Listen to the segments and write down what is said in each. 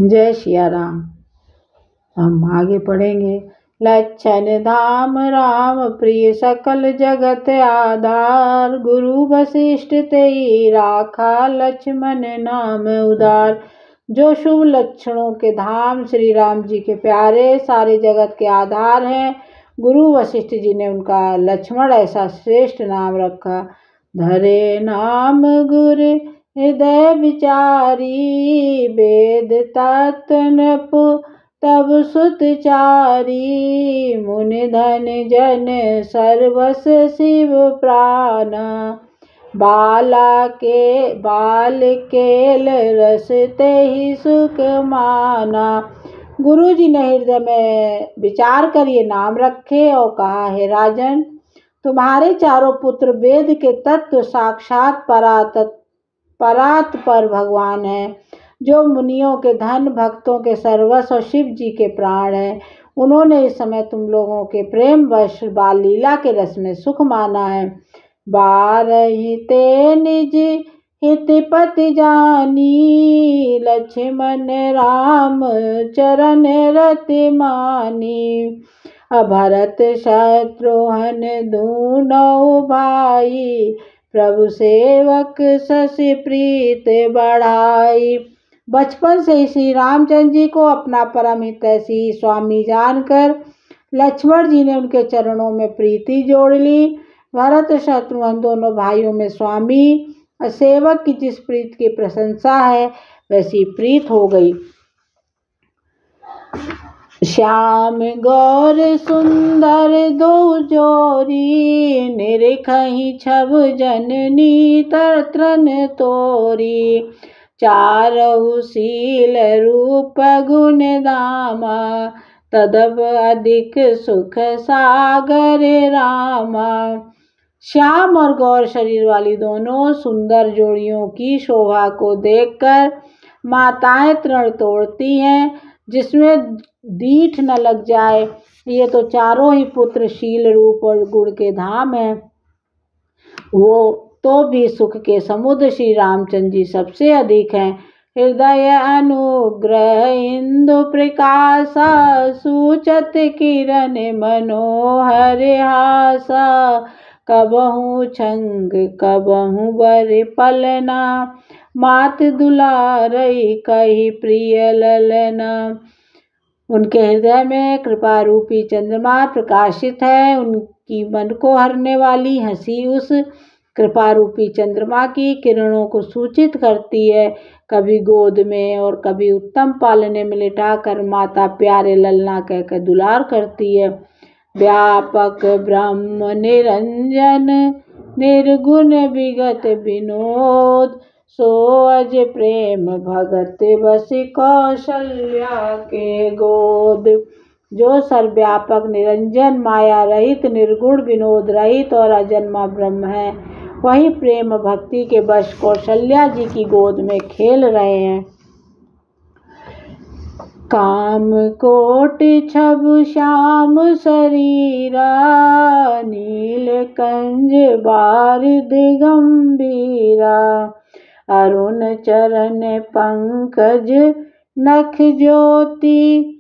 जय सिया राम। हम आगे पढ़ेंगे। लक्षण धाम राम प्रिय सकल जगत आधार, गुरु वशिष्ठ तेई राखा लक्ष्मण नाम उदार। जो शुभ लक्षणों के धाम श्री राम जी के प्यारे सारे जगत के आधार हैं, गुरु वशिष्ठ जी ने उनका लक्ष्मण ऐसा श्रेष्ठ नाम रखा। धरे नाम गुर हृदय विचारी, वेद तत्व तब सुतचारी। मुनि धन जन सर्वस शिव प्राण, बाल केल रस तेहि सुख माना। गुरु जी ने हृदय में विचार कर ये नाम रखे और कहा, है राजन, तुम्हारे चारों पुत्र वेद के तत्व साक्षात परात पर भगवान है, जो मुनियों के धन भक्तों के सर्वस्व और शिव जी के प्राण हैं। उन्होंने इस समय तुम लोगों के प्रेम वश बाल लीला के रस में सुख माना है। बारहि ते निज हितपति जानी, लक्ष्मण राम चरण रति मानी। भरत शत्रुघ्न दूनौ भाई, प्रभु सेवक शशि प्रीत बढ़ाई। बचपन से ही श्री रामचंद्र जी को अपना परम हितैषी स्वामी जानकर लक्ष्मण जी ने उनके चरणों में प्रीति जोड़ ली। भरत शत्रुघ्न दोनों भाइयों में स्वामी और सेवक की जिस प्रीत की प्रशंसा है, वैसी प्रीत हो गई। श्याम गौर सुंदर दो जोरी, निरखहि छब जननी तरत्रन तोरी। चारहु शील रूप गुण दामा, तदब अधिक सुख सागर रामा। श्याम और गौर शरीर वाली दोनों सुंदर जोड़ियों की शोभा को देखकर माताएं तृण तोड़ती हैं, जिसमें दीठ न लग जाए। ये तो चारों ही पुत्र शील रूप और गुण के धाम हैं। वो तो भी सुख के समुद्र श्री रामचंद्र जी सबसे अधिक हैं। हृदय अनुग्रह इंदु प्रकाशा, सूचत किरण मनोहर हासा। कबहु छंग कबहु बर पलना, मात दुलारई कही प्रिय ललना। उनके हृदय में कृपा रूपी चंद्रमा प्रकाशित है। उनकी मन को हरने वाली हंसी उस कृपा रूपी चंद्रमा की किरणों को सूचित करती है। कभी गोद में और कभी उत्तम पालने में लिटाकर माता प्यारे ललना कहकर दुलार करती है। व्यापक ब्रह्म निरंजन, निर्गुण विगत विनोद। सो अज प्रेम भगत बस कौशल्या के गोद। जो सर्वव्यापक निरंजन माया रहित निर्गुण विनोद रहित और अजन्मा ब्रह्म है, वही प्रेम भक्ति के वश कौशल्या जी की गोद में खेल रहे हैं। काम कोट छब श्याम शरीरा, नील कंज बारिद गंभीरा। अरुण चरण पंकज नख ज्योति,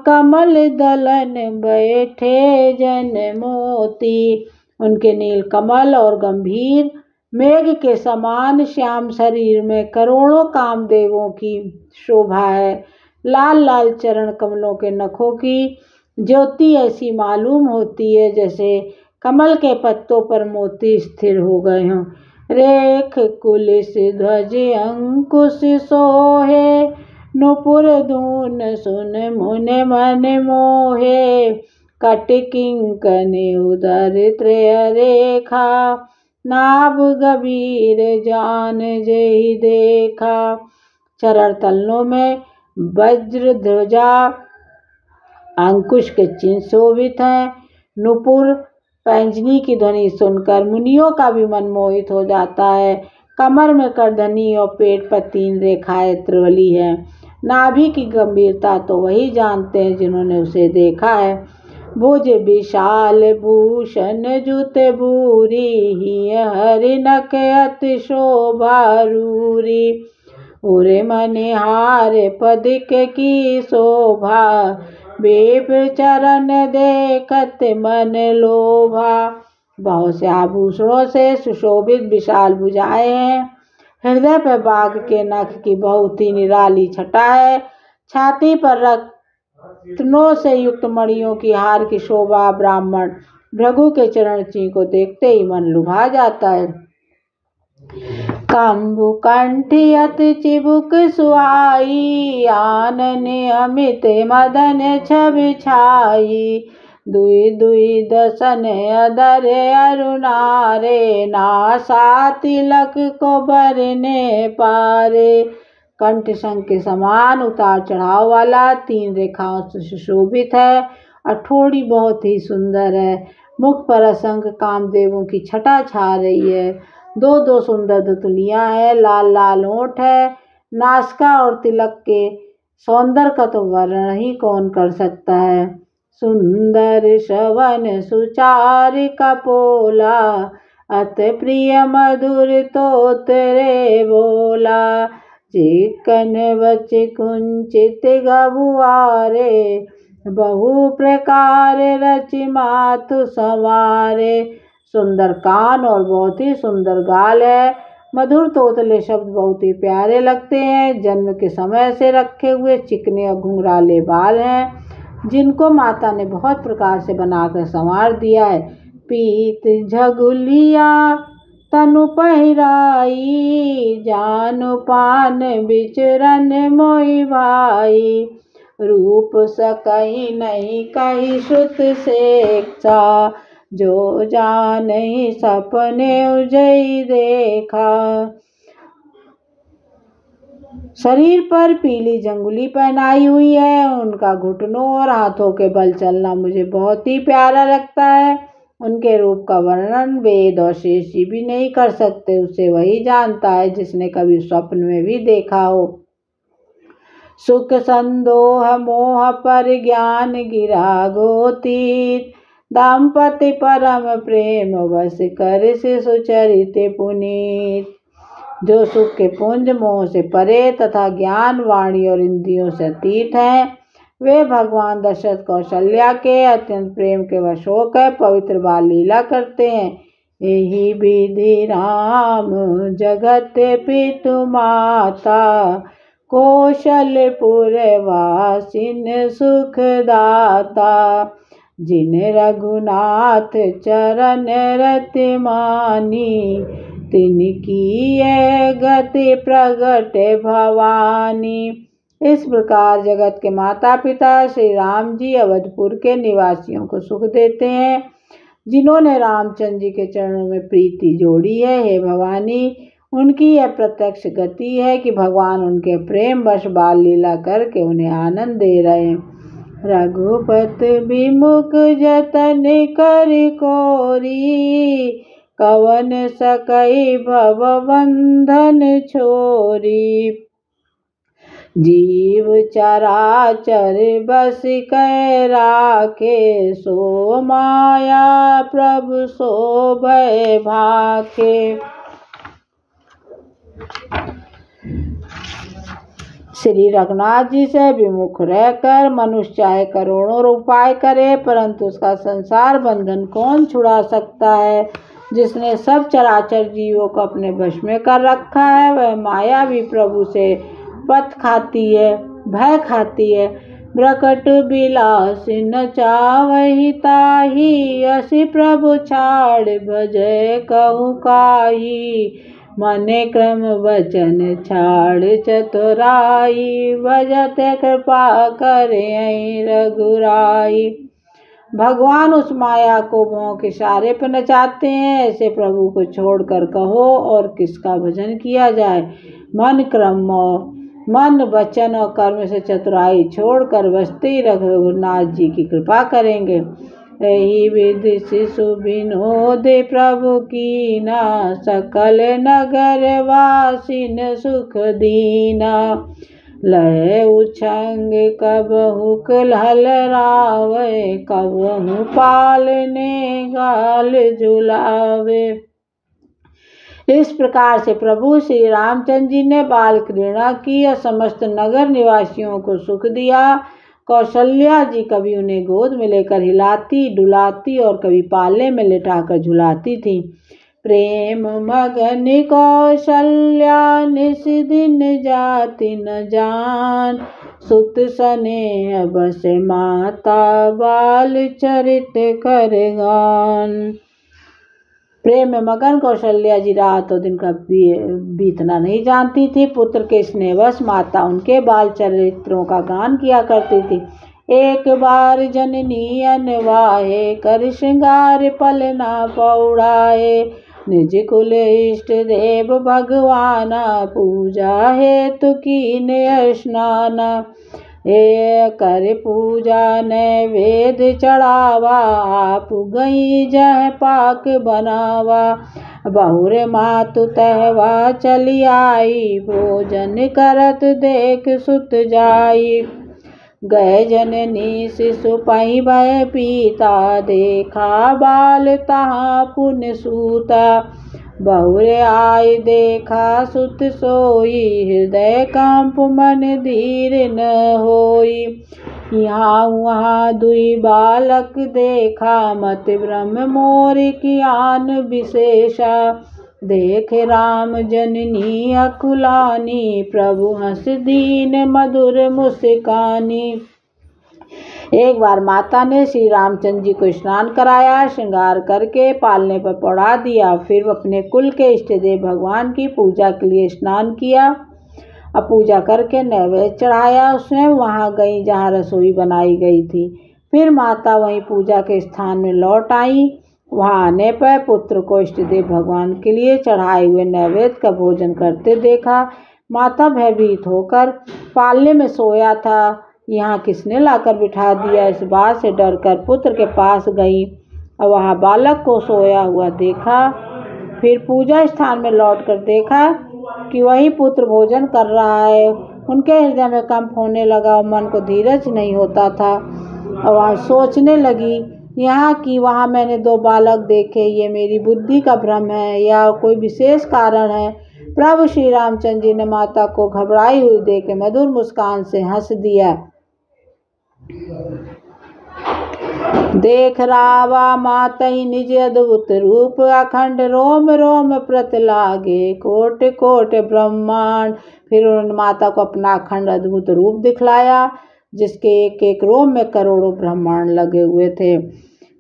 कमल दलन बैठे जन मोती। उनके नील कमल और गंभीर मेघ के समान श्याम शरीर में करोड़ों कामदेवों की शोभा है। लाल लाल चरण कमलों के नखों की ज्योति ऐसी मालूम होती है जैसे कमल के पत्तों पर मोती स्थिर हो गए हों। रेख कुलिस ध्वज अंकुश सोहे, नुपुर धून सुन मुन मन मोहे। कट किंकन उदर त्रय रेखा, नाभ गभीर जान जहि देखा। चरण तलनों में वज्र ध्वजा अंकुश के चिन्ह शोभित हैं। नुपुर पैंजनी की ध्वनि सुनकर मुनियों का भी मन मोहित हो जाता है। कमर में करधनी और पेट पर 3 रेखाएं त्रिवली है। नाभि की गंभीरता तो वही जानते हैं जिन्होंने उसे देखा है। भुज विशाल भूषण जुत भूरी, हरि नक अति शोभा रूरी। उरे मनिहार पदिक की शोभा, विप्र चरण देखत मन लोभा। बहुत से आभूषणों से सुशोभित विशाल भुजाएं हैं। हृदय पर बाघ के नख की बहुत ही निराली छटा है। छाती पर रत्नों से युक्त मणियों की हार की शोभा ब्राह्मण भृगु के चरण चिन्ह को देखते ही मन लुभा जाता है। कंबु कंठी अति चिबुक सुहाई, आनन अमित मदन छवि छाई। दुई दुई दसन अधर अरुणारे, नासा तिलक को बरने पारे। कंठ शंख के समान उतार चढ़ाव वाला, 3 रेखाओं से सुशोभित है। अठोड़ी बहुत ही सुंदर है। मुख पर असंख्य कामदेवों की छटा छा रही है। 2 सुंदर दुतलियां हैं। लाल लाल होंठ है। नासिका और तिलक के सौंदर्य का तो वर्णन ही कौन कर सकता है। सुंदर श्रवण सुचार कपोला, अति प्रिय मधुर तोतरे बोला। चिकन बच कुंचित गबुआरे, बहु प्रकार रचि माथु संवारे। सुंदर कान और बहुत ही सुंदर गाल है। मधुर तोतले शब्द बहुत ही प्यारे लगते हैं। जन्म के समय से रखे हुए चिकने और घुंघराले बाल हैं, जिनको माता ने बहुत प्रकार से बनाकर संवार दिया है। पीत झगुलिया तनु पहिराई, जानु पान बिचरन मोहि भाई। रूप सकहि नहीं कहि श्रुत सेक्षा, जो जानहि सपने उजई देखा। शरीर पर पीली जंगुली पहनाई हुई है। उनका घुटनों और हाथों के बल चलना मुझे बहुत ही प्यारा लगता है। उनके रूप का वर्णन वेद और शेष जी भी नहीं कर सकते। उसे वही जानता है जिसने कभी स्वप्न में भी देखा हो। सुख संदोह मोह पर ज्ञान गिरा गोतीत, दाम्पत्य परम प्रेम वश कर सुचरित पुनीत। जो सुख के पुंज मोह से परे तथा ज्ञान वाणी और इंद्रियों से अतीत हैं, वे भगवान दशरथ कौशल्या के अत्यंत प्रेम के वश होकर पवित्र बाल लीला करते हैं। यही विधि राम जगत पितु माता, कौशलपुर वासिन सुखदाता। जिन रघुनाथ चरण रति मानी, तिनकी गति प्रगट भवानी। इस प्रकार जगत के माता पिता श्री राम जी अवधपुर के निवासियों को सुख देते हैं। जिन्होंने रामचंद्र जी के चरणों में प्रीति जोड़ी है, हे भवानी, उनकी यह प्रत्यक्ष गति है कि भगवान उनके प्रेम वश बाल लीला करके उन्हें आनंद दे रहे हैं। रघुपति विमुख जतन कर कोरी, कवन सकई भव बंधन छोरी। जीव चराचर बस कै राखे, सो माया प्रभु सो भय भाखे। श्री रघुनाथ जी से विमुख रहकर मनुष्य चाहे करोड़ों उपाय करे, परंतु उसका संसार बंधन कौन छुड़ा सकता है। जिसने सब चराचर जीवों को अपने वश में कर रखा है, वह माया भी प्रभु से पथ खाती है, भय खाती है। प्रकट बिलास न चावहि ताहि, असि प्रभु छाड़ भजय कहु काहि। मने क्रम वचन छाड़ चतुराई, भजत कृपा करे रघुराई। भगवान उस माया को मोह के इशारे पर नचाते हैं। ऐसे प्रभु को छोड़कर कहो और किसका भजन किया जाए। मन वचन और कर्म से चतुराई छोड़कर बसते रघुनाथ जी की कृपा करेंगे। यही विधि शिशु विनोद प्रभु कीना, सकल नगर वासिन सुख दीना। लय उछंग कबहु हलरावे, कबहु पालने गाल झुलावे। इस प्रकार से प्रभु श्री रामचंद्र जी ने बाल क्रीड़ा की और समस्त नगर निवासियों को सुख दिया। कौशल्या जी कभी उन्हें गोद में लेकर हिलाती डुलाती और कभी पाले में लिटाकर झुलाती थी। प्रेम मगन कौशल्या निस दिन जाति न जान, सुत स्नेह बस माता बाल चरित कर गान। प्रेम में मगन कौशल्या जी रात और दिन का बीतना नहीं जानती थी। पुत्र के स्नेहवश माता उनके बाल चरित्रों का गान किया करती थी। एक बार जननी अनवाहे कर श्रृंगार पल ना पौड़ाए, निज कुल इष्ट देव भगवान पूजा हेतु कीने स्नान। हे कर पूजा नैवेद चढ़ावा, आप गई जह पाक बनावा। बहुर मातु तहवा चली आई, भोजन करत देख सुत जाई। गए जननी शिशु पहि भय पीता, देखा बाल तहाँ पुन सूता। बहुर आई देखा सुत सोई, हृदय कंप मन धीर न होई। यहाँ वहाँ दुई बालक देखा, मत ब्रह्म मोर कियान विशेषा। देख राम जननी अकुलानी, प्रभु हंस दीन मधुर मुस्कानी। एक बार माता ने श्री रामचंद्र जी को स्नान कराया, श्रृंगार करके पालने पर पड़ा दिया। फिर अपने कुल के इष्ट देव भगवान की पूजा के लिए स्नान किया। अब पूजा करके नैवेद्य चढ़ाया। उसमें वहाँ गई जहाँ रसोई बनाई गई थी। फिर माता वहीं पूजा के स्थान में लौट आई। वहाँ आने पर पुत्र को इष्ट देव भगवान के लिए चढ़ाए हुए नैवेद्य का भोजन करते देखा। माता भयभीत होकर पालने में सोया था, यहाँ किसने लाकर बिठा दिया, इस बात से डरकर पुत्र के पास गई और वहाँ बालक को सोया हुआ देखा। फिर पूजा स्थान में लौटकर देखा कि वही पुत्र भोजन कर रहा है। उनके हृदय में कंप होने लगा और मन को धीरज नहीं होता था। और वह सोचने लगी, यहाँ की वहाँ मैंने दो बालक देखे, ये मेरी बुद्धि का भ्रम है या कोई विशेष कारण है। प्रभु श्री रामचंद्र जी ने माता को घबराई हुई देख मधुर मुस्कान से हंस दिया। देख रावा मातहि निज अद्भुत रूप, अखंड रोम रोम प्रत लागे कोट कोट ब्रह्मांड। फिर उन्होंने माता को अपना अखंड अद्भुत रूप दिखलाया, जिसके एक एक रोम में करोड़ों ब्रह्मांड लगे हुए थे।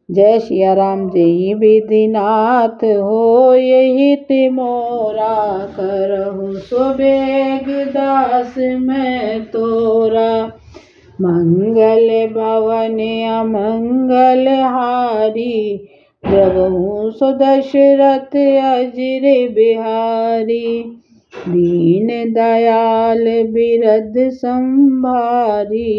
जय सिया राम जय विधिनाथ हो, यही तिमोरा करहु सुबेग दास मैं तोरा। मंगल भवन अमंगल हारी, प्रभु सो दशरथ अजिर बिहारी। दीन दयाल बिरद संभारी,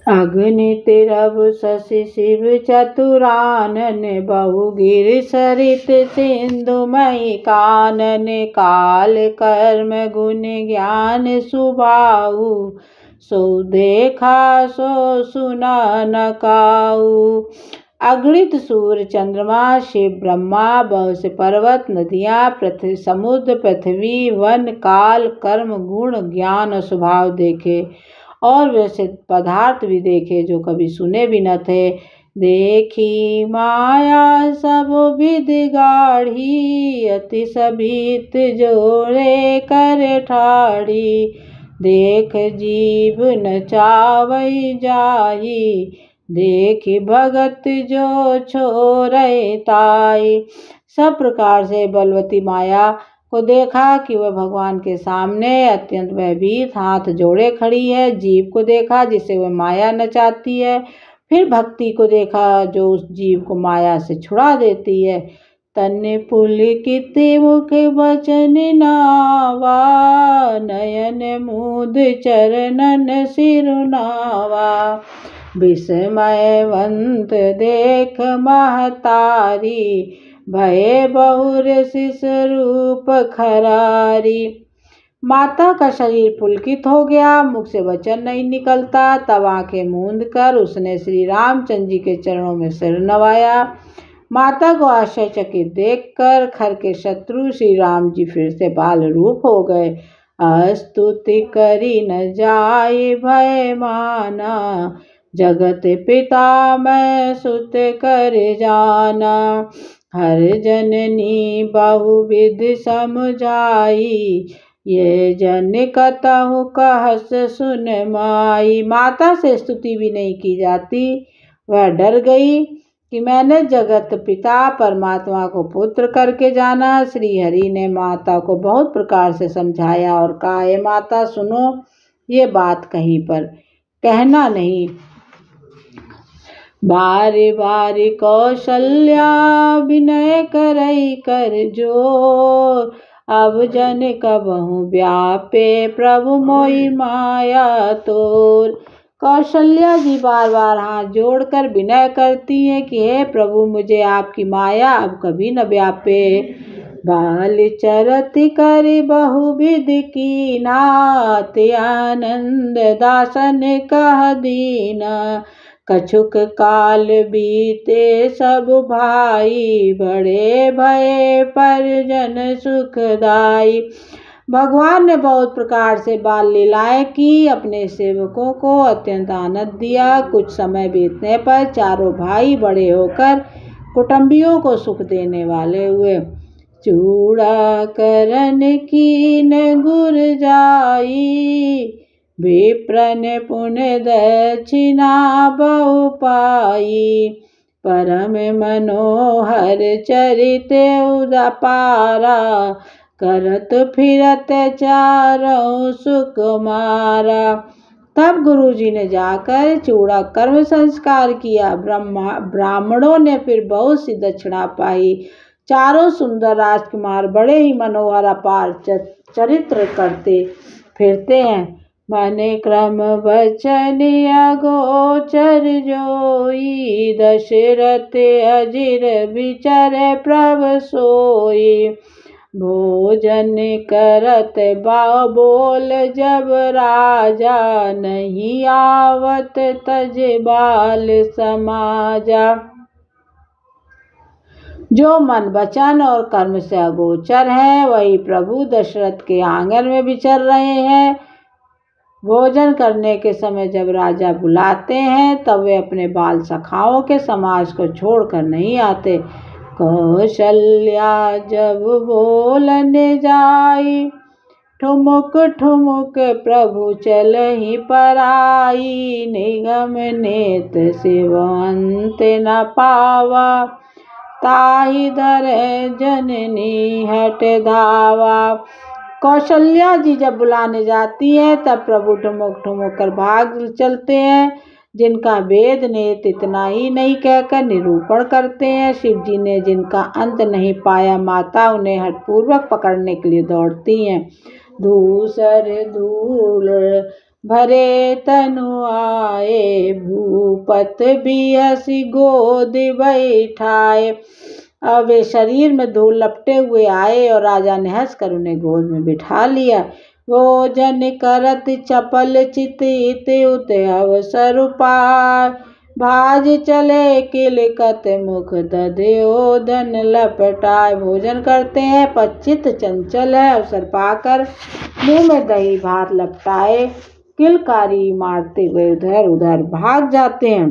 अगणित रव शशि शिव चतुरानन। बहुगिर सरित सिंधुमयि कानन, काल कर्म गुण ज्ञान सुभाऊ। सो देखा सो सुना न काऊ। अगणित सूर्य चंद्रमा शिव ब्रह्मा, बहुत से पर्वत नदियाँ पृथ्वी समुद्र पृथ्वी वन काल कर्म गुण ज्ञान और स्वभाव देखे, और वैसे पदार्थ भी देखे जो कभी सुने भी न थे। देखी माया सब विधि गाढ़ी, अति सभीत जोड़े कर ठाढ़ी। देख जीव न चावई जाही, देख भगत जो छोड़े ताई। सब प्रकार से बलवती माया को देखा कि वह भगवान के सामने अत्यंत भयभीत हाथ जोड़े खड़ी है। जीव को देखा जिसे वह माया नचाती है। फिर भक्ति को देखा जो उस जीव को माया से छुड़ा देती है। तन पुलकित मुख वचन नावा, नयन मूद चरणन सिरुनावा। विस्मयवंत देख महतारी, भय बहुर शिष रूप खरारी। माता का शरीर पुलकित हो गया, मुख से वचन नहीं निकलता। तब आंखें मूंद कर उसने श्री रामचंद्र जी के चरणों में सिर नवाया। माता को आश्चर्यचकित देखकर खर के शत्रु श्री राम जी फिर से बाल रूप हो गए। स्तुति करी न जाय भय माना, जगत पिता मैं सुत कर जाना। हर जननी बहुविध समझाई, ये जन कतहु कहस सुन माई। माता से स्तुति भी नहीं की जाती। वह डर गई कि मैंने जगत पिता परमात्मा को पुत्र करके जाना। श्री हरि ने माता को बहुत प्रकार से समझाया और कहा, हे माता सुनो, ये बात कहीं पर कहना नहीं। बारी बारी कौशल्या विनय करई कर जोर, अब जन कबहु व्यापे प्रभु मोहि माया तोर। कौशल्या जी बार बार हाथ जोड़कर विनय करती हैं कि हे प्रभु, मुझे आपकी माया अब कभी न व्यापे। बाल चरति करि बहुविध कीना, ते आनंद दासन कह दीना। कछुक काल बीते सब भाई, बड़े भये परिजन सुखदाई। भगवान ने बहुत प्रकार से बाल लीलाएं की, अपने सेवकों को अत्यंत आनंद दिया। कुछ समय बीतने पर चारों भाई बड़े होकर कुटुंबियों को सुख देने वाले हुए। चूड़ा करन कीन गुर जाई, विप्रन पुण्य दक्षिणा बहु पाई। परम मनोहर चरित उदापारा, करत फिरत चारों सुकुमारा। तब गुरुजी ने जाकर चूड़ा कर्म संस्कार किया। ब्राह्मणों ने फिर बहुत सी दक्षिणा पाई। चारों सुंदर राजकुमार बड़े ही मनोहर अपार चरित्र करते फिरते हैं। मने क्रम वचन अगोचर जोई, दशरथ अजिर विचर प्रभ सोई। भोजन करत बोल जब राजा, नहीं आवत तज बाल समाजा। जो मन वचन और कर्म से अगोचर है, वही प्रभु दशरथ के आंगन में विचर रहे हैं। भोजन करने के समय जब राजा बुलाते हैं, तब वे अपने बाल सखाओं के समाज को छोड़कर नहीं आते। कौशल्या जब बोलने जाई, ठुमुक ठुमुक प्रभु चलहि पराई। निगम नेत शिव अंत न पावा, ताहि धर जननी हट धावा। कौशल्या जी जब बुलाने जाती हैं, तब प्रभु ठुमुक ठुमुक कर भाग चलते हैं। जिनका वेद नेत इतना ही नहीं कहकर निरूपण करते हैं। शिव जी ने जिनका अंत नहीं पाया, माता उन्हें हठपूर्वक पकड़ने के लिए दौड़ती हैं। धूसर धूल भरे तनु आए, भूपत बिहसी गोद बैठाए। अब वे शरीर में धूल लपटे हुए आए और राजा ने हंसकर उन्हें गोद में बिठा लिया। भोजन करत चपल चित उत अवसर पाय, भाज चले किलकत मुख दध्यो धन लपटाए। भोजन करते हैं, पचित चंचल है, अवसर पाकर मुंह में दही भात लपटाए किलकारी मारते हुए उधर उधर भाग जाते हैं।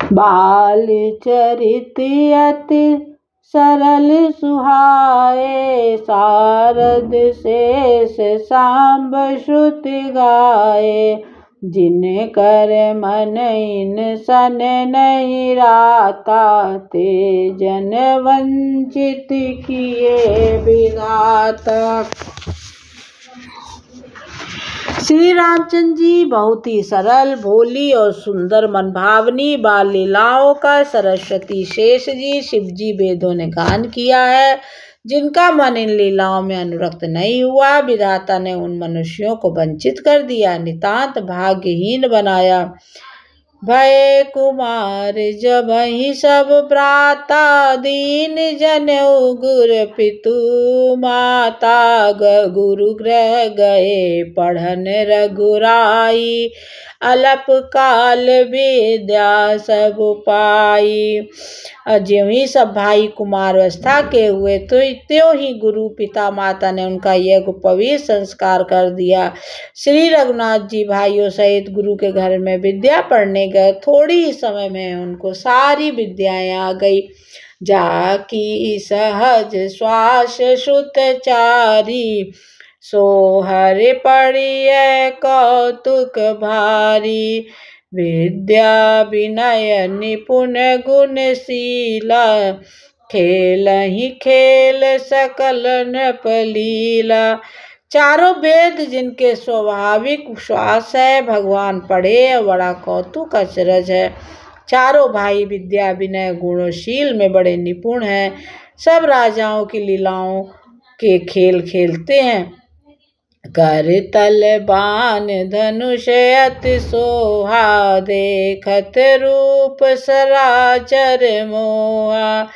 बाल चरित अति सरल सुहाए, शारद शेष सांब श्रुति गाए। जिन कर मन इन सन नहीं राता, ते जन वंचित किए विधाता। श्री रामचंद्र जी बहुत ही सरल, भोली और सुंदर मनभावनी बाल लीलाओं का सरस्वती शेष जी शिव जी वेदों ने गान किया है। जिनका मन इन लीलाओं में अनुरक्त नहीं हुआ, विधाता ने उन मनुष्यों को वंचित कर दिया, नितांत भाग्यहीन बनाया। भय कुमार जबहि सब भ्राता, दीन जनेऊ गुर पितु माता। गुरु गृह गए पढ़न रघुराई, अलप काल विद्या सब पाई। ज्यों ही सब भाई कुमारावस्था के हुए तो त्यों ही गुरु पिता माता ने उनका यज्ञोपवीत संस्कार कर दिया। श्री रघुनाथ जी भाइयों सहित गुरु के घर में विद्या पढ़ने गए। थोड़ी ही समय में उनको सारी विद्याएं आ गई। जाकी सहज श्वास श्रुत चारी, सो हरि पढ़िए कौतुक भारी। विद्या विनय निपुण गुणशीला, खेलहि खेल सकल नृपलीला। चारों वेद जिनके स्वाभाविक विश्वास है, भगवान पढ़े और बड़ा कौतुक अचरज है। चारों भाई विद्या विनय गुणशील में बड़े निपुण हैं। सब राजाओं की लीलाओं के खेल खेलते हैं। कर तल बान धनुष अति सोहा, देखत रूप सराचर मोहा।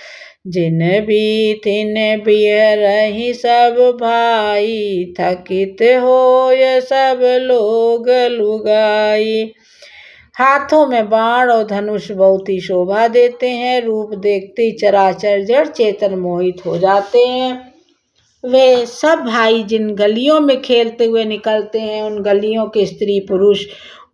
जिन भी तिन बिहरहि सब भाई, थकित होय सब लोग लुगाई। हाथों में बाण और धनुष बहुत ही शोभा देते हैं। रूप देखते चराचर जड़ चेतन मोहित हो जाते हैं। वे सब भाई जिन गलियों में खेलते हुए निकलते हैं, उन गलियों के स्त्री पुरुष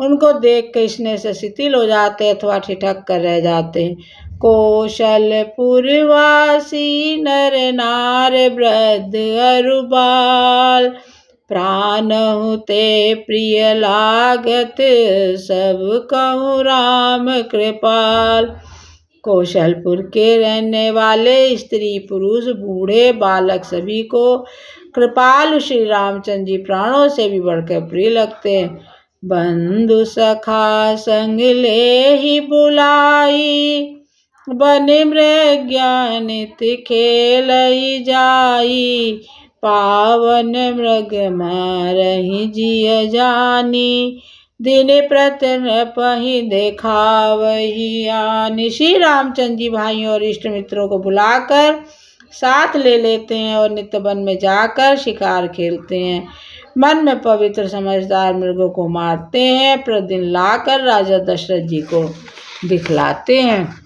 उनको देख कर स्नेह से शिथिल हो जाते अथवा ठिठक कर रह जाते हैं। कौशलपुर वासी नर नार वृद्ध अरु बाल, प्राणहु ते प्रिय लागत सब कहूँ राम कृपाल। कौशलपुर के रहने वाले स्त्री पुरुष बूढ़े बालक सभी को कृपालु श्री रामचंद्र जी प्राणों से भी बढ़कर प्रिय लगते हैं। बंधु सखा संग ले ही बुलाई, बन मृग्यानित खेलई जाई। पावन मृग मारहि जिय जानी, दिन प्रतन पही देखावही आनी। श्री रामचंद्र जी भाइयों और इष्ट मित्रों को बुलाकर साथ ले लेते हैं और नित्य वन में जाकर शिकार खेलते हैं। मन में पवित्र समझदार मृगों को मारते हैं। प्रतिदिन लाकर राजा दशरथ जी को दिखलाते हैं।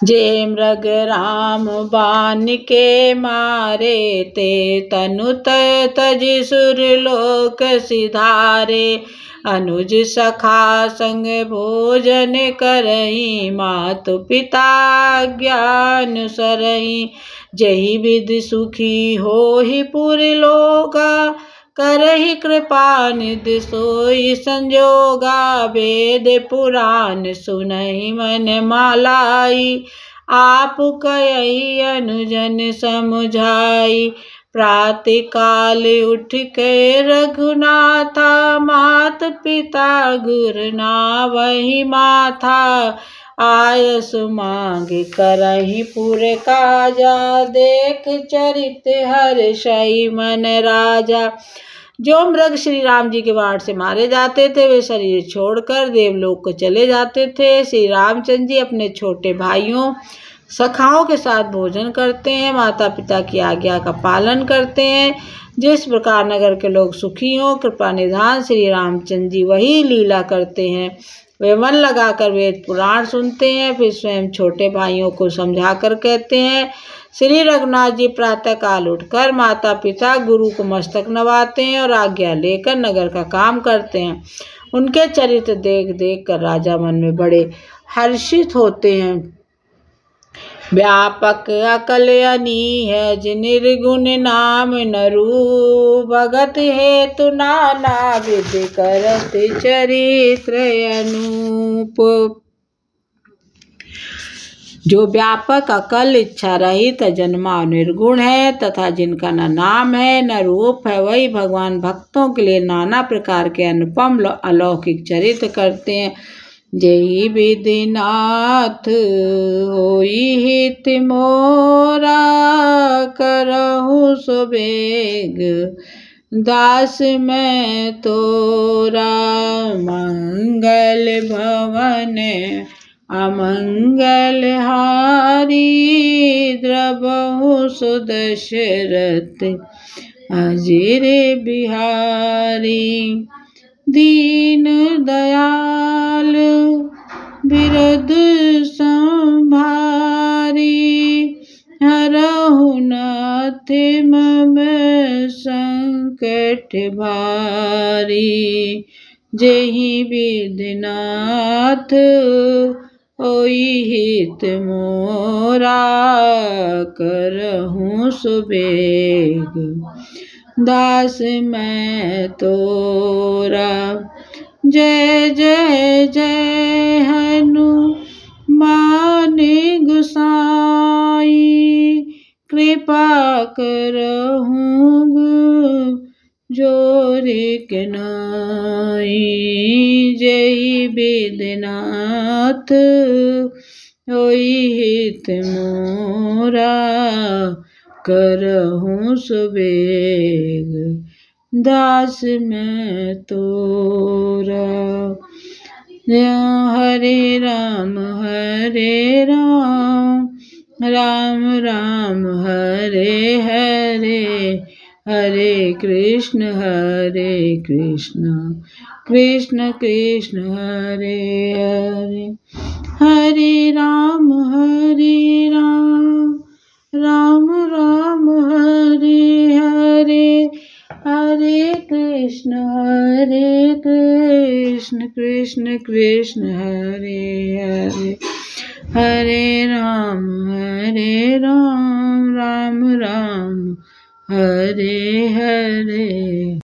जे मृग राम बान के मारे, ते तनु तज सुरलोक सिधारे। अनुज सखा संग भोजन करई, मातु पिता ज्ञान सरई। जही विधि सुखी होहि पुरि लोगा, करहि कृपा निधि सोई संजोगा। वेद पुराण सुनहि मन मालाई, आप कहि अनुजन समुझाई। प्रातः काल उठ के रघुनाथा, मात पिता गुरु नावहि माथा। आयस मांग करहि पुर काजा, देख चरित हर्षहि मन राजा। जो मृग श्री राम जी के वार से मारे जाते थे, वे शरीर छोड़कर देवलोक को चले जाते थे। श्री रामचंद्र जी अपने छोटे भाइयों सखाओं के साथ भोजन करते हैं, माता पिता की आज्ञा का पालन करते हैं। जिस प्रकार नगर के लोग सुखी हों, कृपा निधान श्री रामचंद्र जी वही लीला करते हैं। वे मन लगाकर वेद पुराण सुनते हैं, फिर स्वयं छोटे भाइयों को समझा कर कहते हैं। श्री रघुनाथ जी प्रातः काल उठकर माता पिता गुरु को मस्तक नवाते हैं और आज्ञा लेकर नगर का काम करते हैं। उनके चरित्र देख देख कर राजा मन में बड़े हर्षित होते हैं। व्यापक अकल अनीहज निर्गुण नाम नरु, भगत हेतु नाना विधि करत चरित्र अनूप। जो व्यापक अकल इच्छा रहित जन्मा निर्गुण है तथा जिनका न नाम है न रूप है, वही भगवान भक्तों के लिए नाना प्रकार के अनुपम अलौकिक चरित्र करते हैं। जय विधिनाथ होई हित मोरा, करहु सुबेग दास मैं तोरा मंगल भवन अमंगल हारी द्रवहु सुदशरथ अजिर बिहारी दीन दयाल बिरद संभारी हरहु नाथ मम संकट भारी जेहि विधिनाथ ओहि हित मोरा करहु सुबेग दास मैं तोरा जय जय जय हनुमान गोसाई कृपा करहु जोर के नाई जय विधिनाथ होई हित मोरा करहु सुबेग दास मैं तोरा हरे राम राम राम हरे हरे हरे कृष्ण कृष्ण कृष्ण हरे हरे हरे राम राम राम हरे हरे हरे कृष्ण कृष्ण कृष्ण हरे हरे हरे राम राम राम हरे हरे।